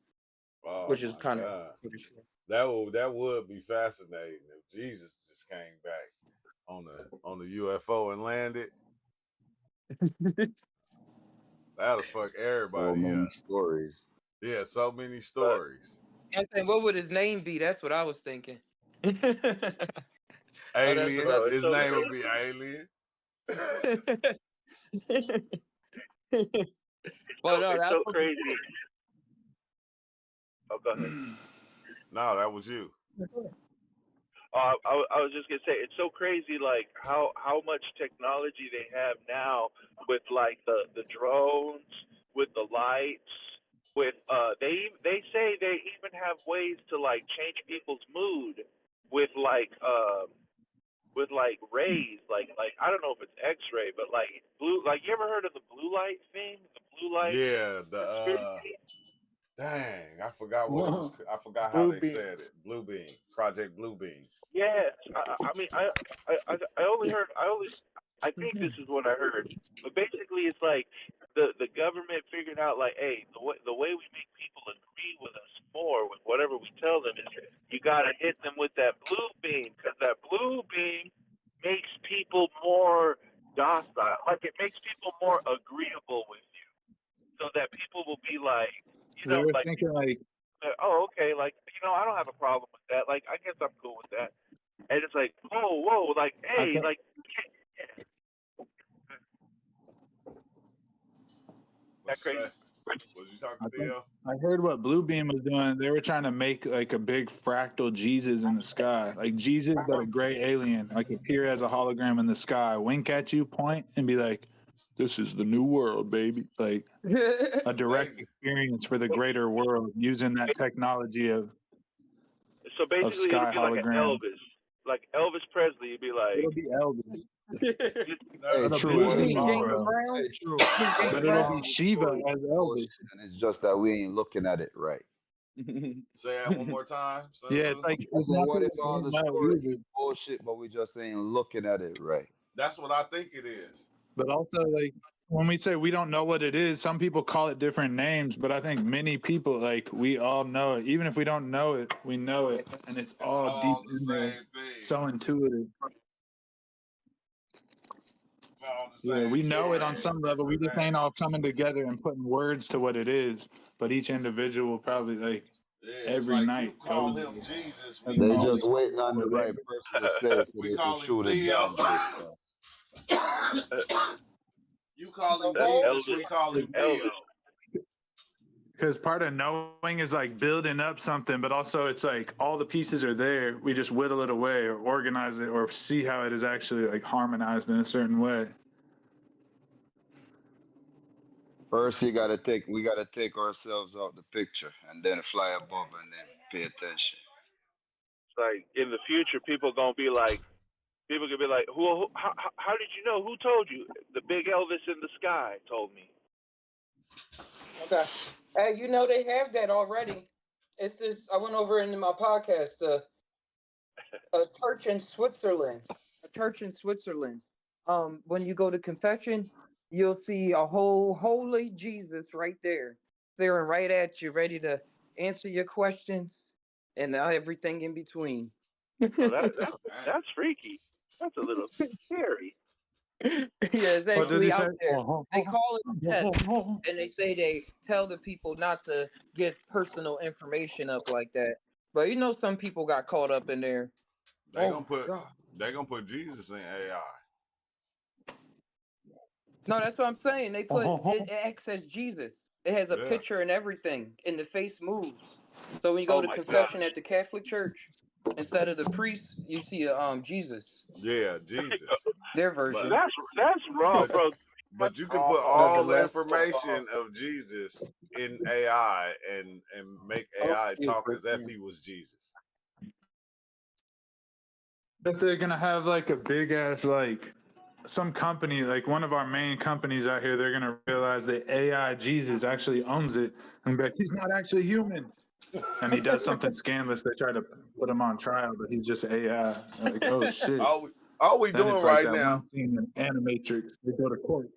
S2: Oh
S1: which is
S2: my
S1: kind of
S2: God.
S1: pretty sure.
S2: That would be fascinating if Jesus just came back on the UFO and landed. That'll fuck
S6: So
S2: everybody
S6: many
S2: up.
S6: stories.
S2: Yeah, so many
S5: but
S2: stories.
S1: I think, what would his name be? That's what I was thinking. Oh, that's
S2: Alien.
S5: bro, it's
S1: another.
S2: His
S5: so
S2: name would be
S5: crazy.
S2: Alien.
S1: But no,
S5: It's
S1: that's
S5: so
S1: what.
S5: crazy. Oh, go ahead.
S2: No, that was you.
S5: I was just gonna say it's so crazy, like how much technology they have now with like the drones, with the lights, with they say they even have ways to like change people's mood with like rays, like I don't know if it's X-ray, but like blue. Like you ever heard of the blue light thing? The blue light
S2: Yeah, the
S5: conspiracy?
S2: dang, I forgot what it was. I forgot how
S4: Blue
S2: they
S4: beam.
S2: said it. Blue Beam, Project Blue Beam.
S5: Yes, I mean, I only heard, I think this is what I heard, but basically it's like the government figured out like, hey, the way we make people agree with us more with whatever we tell them is you gotta hit them with that blue beam because that blue beam makes people more docile. Like it makes people more agreeable with you, so that people will be like,
S3: They were
S5: like,
S3: thinking like,
S5: oh, okay, like I don't have a problem with that. Like I guess I'm cool with that. And it's like, whoa, like,
S3: I
S5: hey,
S3: thought,
S5: like,
S2: What
S5: that
S2: you say?
S5: crazy.
S2: Was you talking,
S3: I think
S2: Theo?
S3: I heard what Bluebeam was doing. They were trying to make like a big fractal Jesus in the sky, like Jesus but a gray alien, like appear as a hologram in the sky, wink at you, point, and be like, "This is the new world, baby!" Like a direct
S2: Wait,
S3: experience for the greater world using that technology
S5: So
S3: of
S5: basically, it'll
S3: sky
S5: be like an
S3: hologram.
S5: Elvis, like Elvis Presley. It'd be like,
S3: It'll be Elvis,
S2: that's
S6: Hey,
S3: but a
S6: true.
S1: You
S6: What
S3: Bluebeam
S1: mean
S6: about
S1: James
S3: also.
S1: Brown?
S6: hey, true?
S1: You mean
S6: What
S1: James
S3: But it'll
S6: about
S1: Brown?
S3: be
S6: all the
S3: Shiva
S6: stories
S3: as
S6: is
S3: Elvis.
S6: bullshit, and it's just that we ain't looking at it right?
S2: say that one more time,
S3: Yeah, it's
S2: Suzu.
S3: like
S6: I
S3: it's
S6: said,
S3: not
S6: what
S3: that
S6: if
S3: we
S6: all
S3: don't
S6: the
S3: know
S6: stories
S3: either,
S6: is bullshit, but we just ain't looking at it right?
S2: That's what I think it is.
S3: but also like when we say we don't know what it is, some people call it different names, but I think many people like we all know it. Even if we don't know it, we know it, and it's
S2: It's
S3: all deep
S2: all the
S3: in there,
S2: same thing.
S3: so intuitive.
S2: It's all the
S3: Yeah,
S2: same
S3: we know it
S2: story
S3: on
S2: in
S3: some level. We
S2: different
S3: just ain't all
S2: names.
S3: coming together and putting words to what it is. But each individual probably like
S2: Yeah, it's
S3: every
S2: like you
S3: night
S2: call
S3: goes
S2: him Jesus,
S3: has
S2: we
S3: a
S6: They
S2: call
S3: moment
S6: just
S2: him
S6: waiting on the
S3: where
S6: right person to say it so
S2: we
S6: they can
S2: call him
S6: shoot it
S2: Theo.
S6: down this time.
S2: You call him
S5: that
S2: Jesus,
S5: Elvis,
S2: we call him
S5: Elvis.
S2: Theo.
S3: because part of knowing is like building up something, but also it's like all the pieces are there. We just whittle it away or organize it or see how it is actually like harmonized in a certain way.
S6: First, we gotta take ourselves out the picture, and then fly above, and then pay attention.
S5: It's like in the future, people gonna be like, people gonna be like, who how did you know? Who told you? The big Elvis in the sky told me.
S1: Okay. Hey, you know they have that already. It's this. I went over into my podcast. A church in Switzerland. A church in Switzerland. When you go to confession, you'll see a whole holy Jesus right there, staring right at you, ready to answer your questions and everything in between.
S5: Oh,
S2: Dang.
S5: that's freaky. That's a little scary.
S1: Yeah, it's
S3: What does he
S1: actually
S3: say?
S1: out there. They call it a test, and they say they tell the people not to get personal information up like that. But you know, some people got caught up in there.
S2: They
S1: Oh
S2: gonna
S1: my
S2: put
S1: God!
S2: they gonna put Jesus in AI.
S1: No, that's what I'm saying. They put it acts as Jesus. It has a
S2: Yeah.
S1: picture and everything, and the face moves. So when you go
S5: Oh
S1: to
S5: my god.
S1: confession at the Catholic Church, instead of the priest, you see a Jesus,
S2: Yeah, Jesus.
S1: their
S2: But
S1: version.
S5: That's wrong,
S2: but
S5: bro. That's
S2: but you can
S5: wrong.
S2: put all the
S1: Nonetheless,
S2: information of Jesus in AI and make AI talk as if he was Jesus.
S3: But they're gonna have like a big ass like some company, like one of our main companies out here, they're gonna realize that AI Jesus actually owns it and be like, he's not actually human. And he does something scandalous. They try to put him on trial, but he's just AI. They're like, oh shit.
S2: All we
S3: Then
S2: doing
S3: it's like
S2: right
S3: that
S2: now,
S3: one scene in Animatrix. They go to court.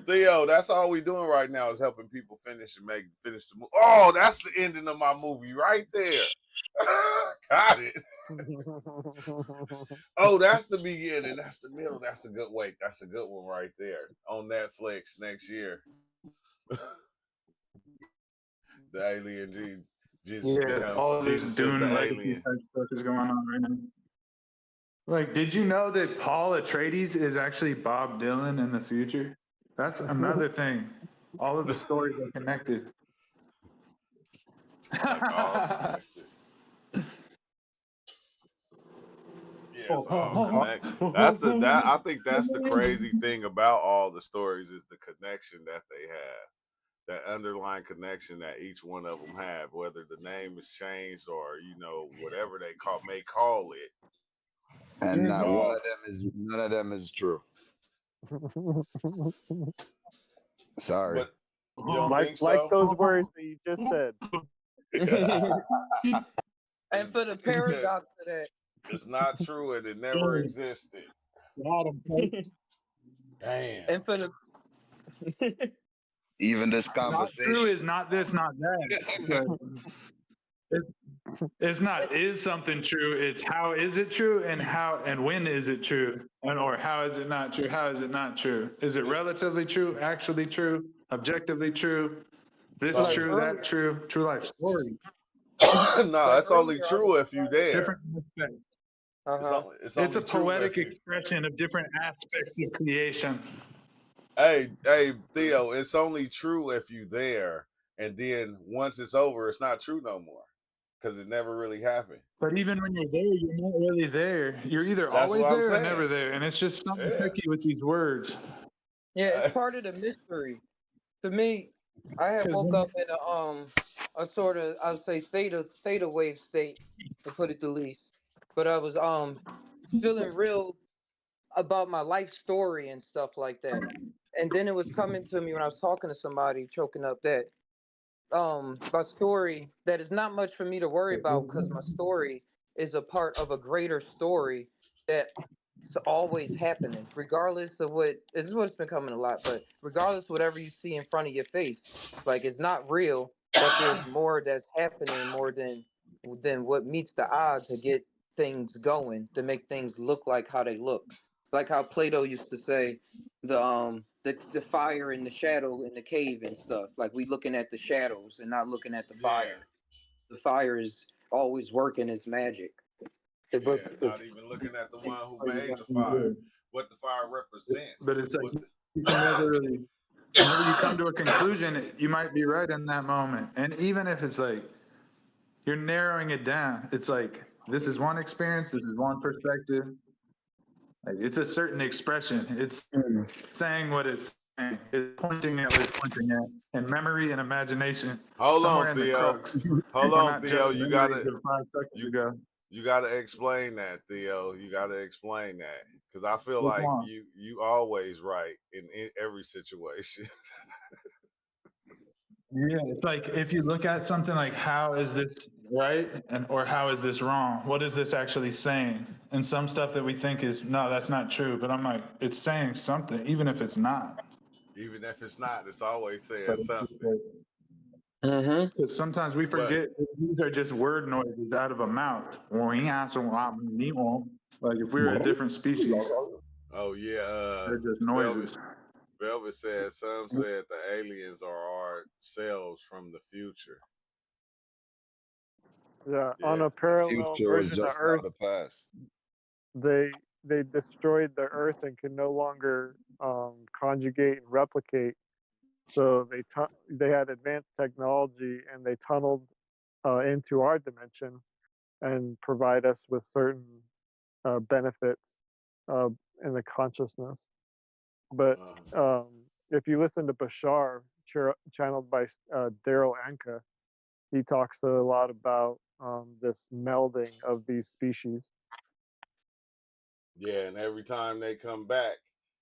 S2: Theo, that's all we doing right now is helping people finish the movie. Oh, that's the ending of my movie right there. Got it. Oh, that's the beginning. That's the middle. That's a good wait. That's a good one right there on Netflix next year. The alien Jesus
S3: Yeah, all this
S2: Jesus as
S3: Dune
S2: the
S3: legacy
S2: alien.
S3: type stuff is going on right now. Like, did you know that Paul Atreides is actually Bob Dylan in the future? That's another thing. All of the stories are connected.
S2: Like all connected. Yeah, it's all connected. I think that's the crazy thing about all the stories is the connection that they have. That underlying connection that each one of them have, whether the name is changed or whatever they may call it.
S6: And
S2: It's
S6: not
S2: all.
S6: none of them is true. Sorry.
S2: But you don't think
S4: like
S2: so?
S4: those words that you just said.
S1: And for the paradox of that,
S2: It's not true and it never existed.
S3: Got him, folks.
S2: Damn.
S1: and for the
S6: Even this
S3: Not true
S6: conversation.
S3: is not this, not that. But it, it's not is something true. It's how is it true, and how and when is it true, and or how is it not true? How is it not true? Is it relatively true? Actually true? Objectively true? This
S2: So
S1: like
S3: true?
S1: earlier,
S3: That true? True life story.
S2: no,
S1: like
S2: it's only
S1: earlier I was
S2: true if you there.
S3: Different aspects.
S2: It's
S3: It's a
S2: only true
S3: poetic
S2: if you.
S3: expression of different aspects of creation.
S2: Hey, Theo, it's only true if you there, and then once it's over, it's not true no more, because it never really happened.
S3: But even when you're there, you're not really there. You're either
S2: That's
S3: always
S2: what I'm
S3: there or
S2: saying.
S3: never there, and it's just something
S2: Yeah.
S3: tricky with these words.
S1: yeah, it's part of the mystery. To me, I had
S3: Because
S1: woke up in a sort of I would say theta wave state, to put it the least. But I was feeling real about my life story and stuff like that. And then it was coming to me when I was talking to somebody, choking up, that my story that is not much for me to worry about, because my story is a part of a greater story that it's always happening, regardless of what this is what's been coming a lot, but regardless of whatever you see in front of your face, like it's not real, but there's more that's happening, more than what meets the eye to get things going, to make things look like how they look. Like how Plato used to say, the fire and the shadow in the cave and stuff. Like we looking at the shadows and not looking at the
S2: Yeah,
S1: fire. The fire is always working its magic. But
S2: yeah. Not even looking at the one who made the fire, what the fire represents.
S3: But it's like
S2: What?
S3: you can never really, whenever you come to a conclusion, you might be right in that moment. And even if it's like you're narrowing it down, it's like this is one experience, this is one perspective. Like, it's a certain expression. It's saying what it's saying. It's pointing at what it's pointing at. And memory and imagination,
S2: Hold on,
S3: somewhere in the
S2: Theo.
S3: crux.
S2: Hold
S3: We're
S2: on,
S3: not
S2: Theo.
S3: just memories of 5 seconds
S2: You
S3: ago.
S2: you gotta explain that, Theo. You gotta explain that, because I feel
S3: Which
S2: like
S3: one?
S2: you always right in every situation.
S3: Yeah, it's like if you look at something like how is this right and or how is this wrong? What is this actually saying? And some stuff that we think is no, that's not true. But I'm like, it's saying something, even if it's not.
S2: Even if it's not, it's always saying
S3: But it's just
S2: something.
S3: like,
S1: mm-hmm.
S3: because sometimes we
S2: But
S3: forget that these are just word noises out of a mouth. Like if we were a different species,
S2: oh yeah,
S3: they're just
S2: Velvet
S3: noises.
S2: Velvet said some said the aliens are ourselves from the future.
S4: Yeah, on
S2: Yeah,
S4: a
S6: The
S4: parallel
S6: future is
S4: version of
S6: just now
S4: Earth,
S6: the past.
S4: they destroyed the Earth and can no longer conjugate and replicate. So they had advanced technology and they tunneled into our dimension and provide us with certain benefits uh, in the consciousness. But
S2: uh,
S4: um, if you listen to Bashar, channeled by Daryl Anka, he talks a lot about this melding of these species.
S2: yeah. And every time they come back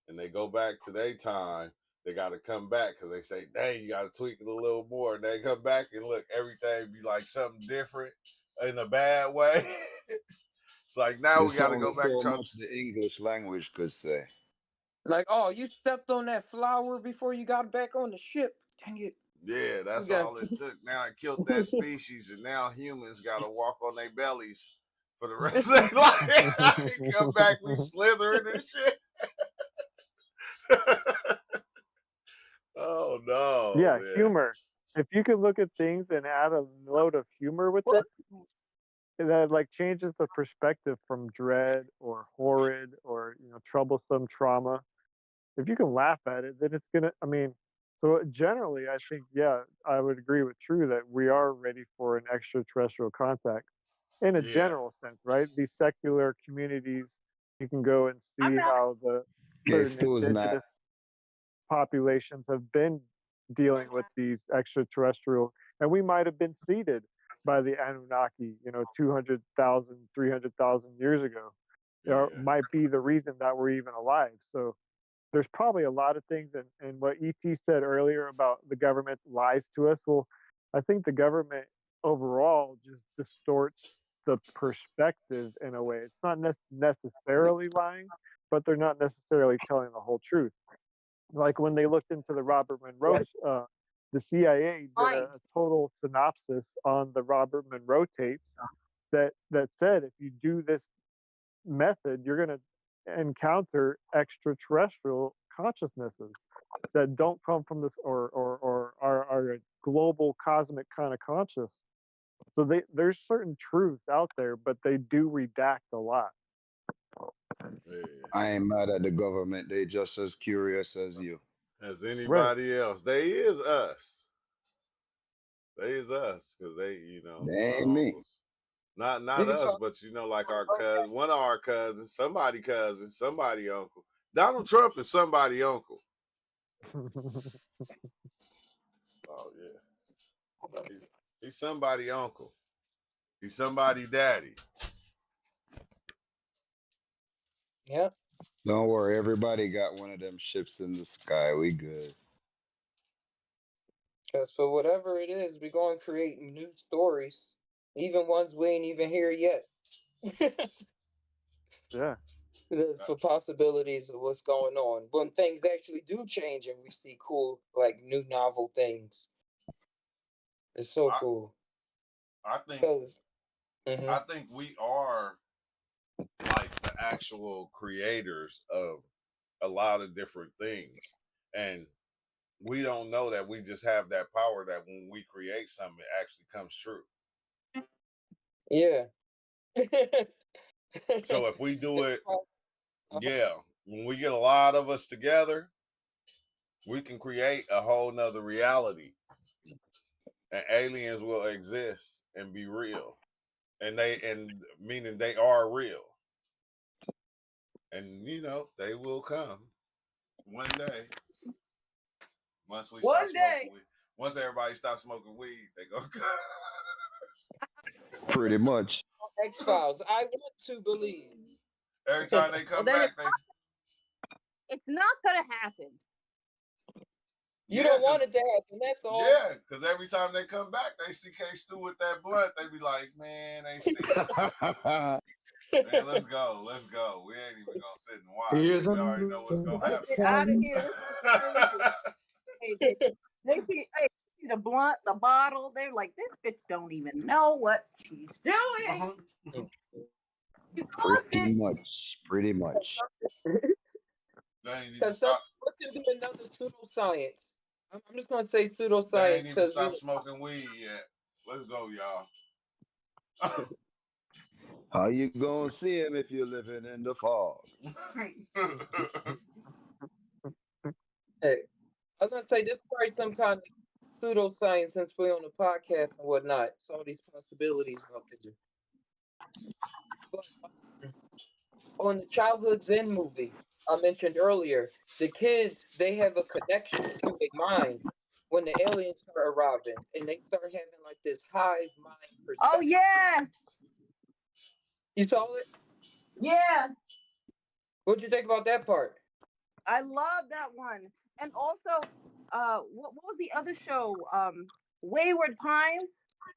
S2: and they go back to their time, they got to come back because they say, "Dang, you got to tweak it a little more." And they come back and look, everything be like something different in a bad way. It's like now we
S6: There's
S2: got to
S6: only
S2: go back
S6: so
S2: to.
S6: much the English language could say.
S1: Like, oh, you stepped on that flower before you got back on the ship. Dang it.
S2: Yeah,
S1: We
S2: that's
S1: got
S2: all it took. Now it killed that species, and now humans got to walk on their bellies for the rest of their life. Come back, we slithering and shit. Oh no,
S4: Yeah,
S2: man.
S4: humor. If you can look at things and add a load of humor with it, that like changes the perspective from dread or horrid or troublesome trauma. If you can laugh at it, then it's gonna. I mean, so generally, I think yeah, I would agree with True that we are ready for an extraterrestrial contact in a
S2: Yeah,
S4: general sense, right? These secular communities, you can go and see how the
S6: Okay,
S4: certain
S6: Stu is not.
S4: indigenous populations have been dealing with these extraterrestrial, and we might have been seeded by the Anunnaki, 200,000, 300,000 years ago, or
S2: yeah,
S4: might be the reason that we're even alive. So there's probably a lot of things, and what ET said earlier about the government lies to us. Well, I think the government overall just distorts the perspective in a way. It's not necessarily lying, but they're not necessarily telling the whole truth. Like when they looked into the Robert Monroe, the CIA did a total synopsis on the Robert Monroe tapes that said if you do this method, you're going to encounter extraterrestrial consciousnesses that don't come from this or are a global cosmic kind of conscious. So there's certain truths out there, but they do redact a lot.
S2: Yeah.
S6: I ain't mad at the government. They just as curious as you.
S2: As
S4: Right.
S2: anybody else, they is us. They is us because they,
S6: They
S2: our
S6: ain't me.
S2: uncles. Not
S5: You can
S2: us,
S5: talk
S2: but like our cousin, one of our cousins, somebody uncle. Donald Trump is somebody uncle. Oh yeah, he's somebody uncle. He's somebody daddy.
S5: Yeah.
S6: Don't worry, everybody got one of them ships in the sky. We good.
S5: Because for whatever it is, we're going to create new stories, even ones we ain't even here yet.
S4: Yeah.
S5: For possibilities of what's going on. When things actually do change and we see cool, like new novel things, it's so
S2: I,
S5: cool.
S2: I think
S5: Because,
S2: I think we are like the actual creators of a lot of different things, and we don't know that we just have that power that when we create something, it actually comes true.
S5: yeah.
S2: So if we do it,
S5: Uh-huh.
S2: yeah, when we get a lot of us together, we can create a whole nother reality, and aliens will exist and be real, and meaning they are real, and they will come one day. Once we stop
S1: One
S2: smoking
S1: day.
S2: weed, once everybody stops smoking weed, they go.
S6: Pretty much.
S5: X-Files. I want to believe.
S2: Every time they
S1: Well,
S2: come
S1: then
S2: back, they
S1: it's not gonna happen.
S5: You
S2: yeah,
S5: don't want it to happen. That's all.
S2: because every time they come back, they see K Stu with that blunt. They be like, man, they see, man, let's go. We ain't even gonna sit and watch.
S3: Here's
S2: We already know what's gonna
S1: Let's
S2: happen.
S1: get out of here. This is crazy. Hey, they see the blunt, the bottle. They're like, this bitch don't even know what she's doing. You caused
S6: Pretty
S1: it.
S6: much. Pretty much.
S2: They ain't even
S5: Because
S2: stop.
S5: what can be another pseudoscience? I'm just going to say
S2: They
S5: pseudoscience
S2: ain't even
S5: because,
S2: stopped smoking weed yet. Let's go, y'all.
S6: How you gonna see him if you're living in the fog?
S5: hey, I was going to say this is probably some kind of pseudoscience since we're on the podcast and whatnot. Some of these possibilities out there. But on the Childhood Zen movie I mentioned earlier, the kids, they have a connection to their mind when the aliens start arriving and they start having like this hive mind
S1: Oh
S5: perception.
S1: yeah,
S5: You saw it?
S1: yeah.
S5: What'd you think about that part?
S1: I love that one. And also, what was the other show? Wayward Pines.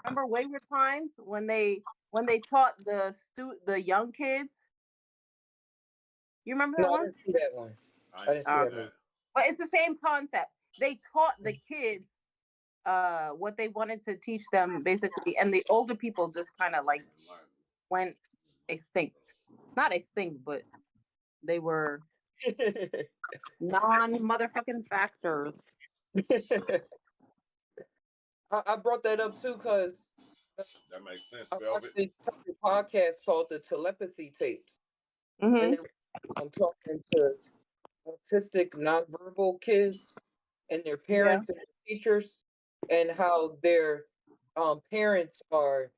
S1: Remember Wayward Pines when they taught the young kids. You remember that
S5: No, I
S1: one?
S5: didn't see that one.
S2: I
S5: I
S2: ain't
S5: didn't see
S2: seen
S5: that movie.
S2: that.
S1: But it's the same concept. They taught the kids what they wanted to teach them basically, and the older people just kind of like went extinct. Not extinct, but they were non motherfucking factors.
S5: I brought that up too because
S2: That makes sense,
S5: I
S2: Velvet.
S5: watched this podcast called the Telepathy Tapes, and
S1: Mm-hmm.
S5: I'm talking to autistic nonverbal kids and their
S1: Yeah.
S5: parents and their teachers, and how their parents are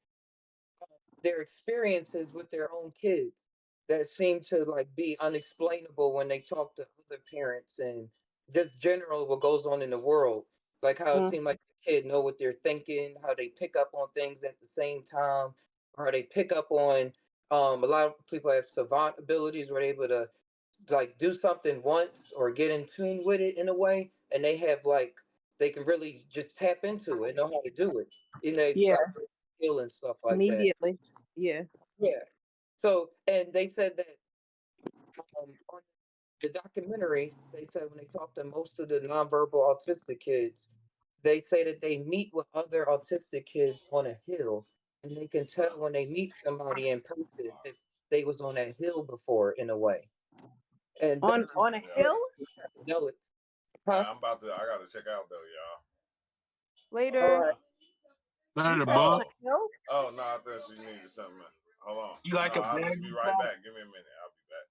S5: their experiences with their own kids that seem to like be unexplainable when they talk to other parents and just general what goes on in the world. Like how it
S1: Mm.
S5: seemed like the kid know what they're thinking, how they pick up on things at the same time, or they pick up on a lot of people have savant abilities where they're able to like do something once or get in tune with it in a way, and they have like they can really just tap into it, know how to do it,
S1: Yeah.
S5: skill and stuff like that.
S1: Immediately. Yeah.
S5: Yeah. So, and they said that on
S1: the documentary, they said when they talk to most of the nonverbal autistic kids, they say that they meet with other autistic kids on a hill, and they can tell when they meet somebody in person if they was on that hill before in a way. And
S7: On
S1: that's
S7: on a
S2: Yeah.
S7: hill
S1: know it.
S2: Hey,
S1: Huh?
S2: I gotta check out though, y'all.
S1: All
S7: later.
S1: right.
S6: Later,
S7: On
S6: boy.
S7: a hill?
S2: Oh no, I thought she needed something. Hold on.
S3: You like
S2: No,
S3: a
S2: I'll
S3: bag
S2: just be
S3: and
S2: right
S3: stuff?
S2: back. Give me a minute. I'll be back.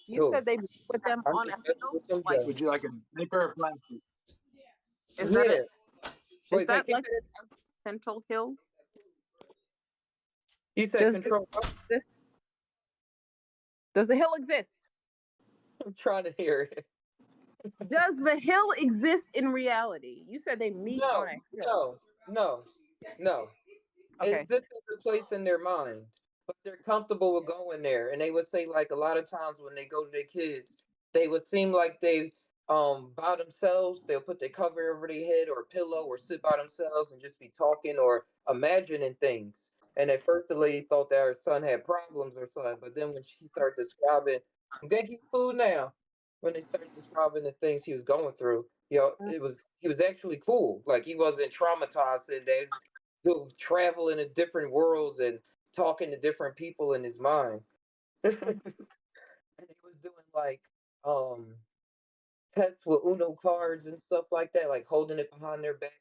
S7: You
S1: Cool.
S7: said they meet with them
S1: I'm
S7: on a
S1: just messing
S7: hill?
S1: with them
S7: Like,
S3: Would
S1: guys.
S3: you like a paper or plastic?
S7: is that
S1: Yeah.
S7: is
S1: Wait,
S7: that
S1: you
S7: like
S1: said,
S7: a central hill?
S1: you said
S7: Does
S1: control.
S7: this does the hill exist?
S1: I'm trying to hear it.
S7: Does the hill exist in reality? You said they meet on
S1: No,
S7: a hill.
S1: no.
S7: Okay.
S1: This is the place in their mind, but they're comfortable with going there. And they would say like a lot of times when they go to their kids, they would seem like they by themselves. They'll put their cover over their head or a pillow or sit by themselves and just be talking or imagining things. And at first the lady thought that her son had problems or something, but then when she started describing, I'm gonna get food now. When they started describing the things he was going through, he was actually cool. Like he wasn't traumatized, and there's he'll travel into different worlds and talking to different people in his mind. And he was doing like um tests with Uno cards and stuff like that, like holding it behind their back,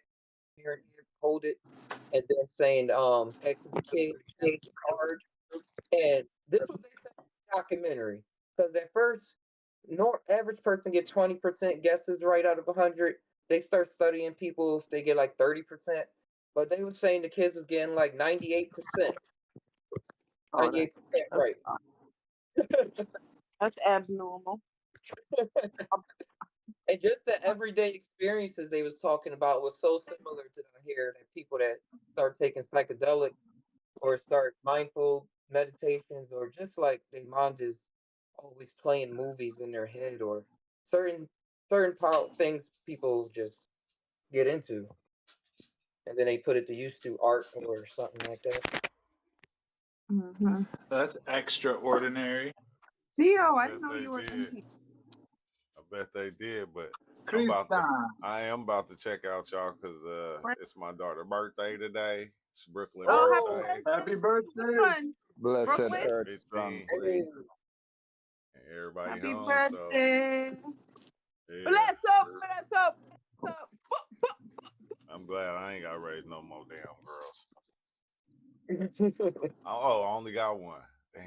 S1: here and here, hold it, and then saying asking the kid to change the card. And this was they said in the documentary. Because at first, no average person get 20% guesses right out of 100. They start studying people if they get like 30%. But they were saying the kids was getting like 98%.
S7: Oh,
S1: 98%
S7: that's
S1: right.
S7: that's abnormal.
S1: And just the everyday experiences they was talking about was so similar to here that people that start taking psychedelic or start mindful meditations or just like their mind is always playing movies in their head or certain things people just get into and then they put it to use through art or something like that.
S7: Mm-hmm.
S3: That's extraordinary.
S7: Theo,
S2: I
S7: I
S2: bet
S7: didn't know
S2: they
S7: you were
S2: did.
S7: in here.
S2: I bet they did, but
S3: Krista.
S2: I am about to check out y'all because it's my daughter's birthday today. It's Brooklyn's
S7: Oh,
S1: Oh,
S7: happy
S2: birthday.
S3: Happy birthday.
S7: birthday,
S6: Blessed
S7: Brooklyn.
S6: earth,
S2: 15.
S6: strong
S1: hey,
S6: wind.
S2: And everybody
S7: Happy
S2: home, so
S7: birthday.
S2: yeah.
S7: Bless up, bless up, bless up.
S2: I'm glad I ain't got to raise no more damn girls.
S1: hey.
S2: Oh, I only got one. Damn.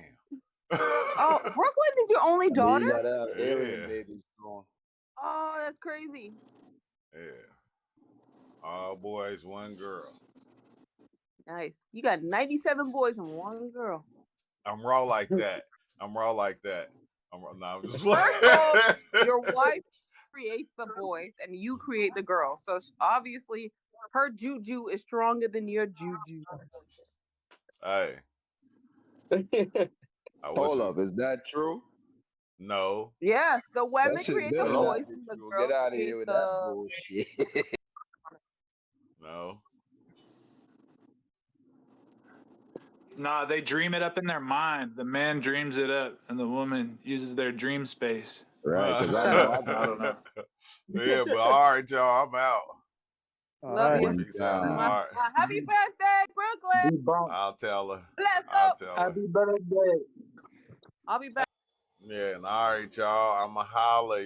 S7: Oh, Brooklyn is your only
S6: I mean, you
S7: daughter?
S6: gotta have alien
S2: Yeah.
S6: babies soon.
S7: Oh, that's crazy.
S2: Yeah. All boys, one girl.
S7: Nice. You got 97 boys and one girl.
S2: I'm raw like that. I'm raw like that. I'm just
S7: First off, your wife creates the boys and you create the girl. So obviously her juju is stronger than your juju.
S2: Hey, I wish
S6: Hold
S2: it,
S6: up, is that true?
S2: no.
S7: Yes, the
S6: That
S7: women
S6: shit
S7: create the
S6: better
S3: No.
S6: not
S7: boys
S6: be
S7: and the
S6: true.
S7: girls
S6: Get out of
S7: create
S6: here with that
S7: the.
S6: bullshit.
S2: No.
S3: Nah, they dream it up in their mind. The man dreams it up, and the woman uses their dream space.
S6: Right, because I
S7: That's
S6: know I
S3: I
S6: got
S3: don't know.
S2: Yeah, but all right, y'all. I'm out.
S4: All
S7: Love
S4: right.
S7: you.
S6: one
S2: Peace out. All
S6: time.
S2: right.
S7: Happy birthday, Brooklyn.
S3: Debunk.
S2: I'll tell her.
S7: Bless
S2: I'll
S7: up.
S2: tell her.
S3: Happy birthday.
S7: I'll be back.
S2: Yeah, and all right, y'all. I'ma holler.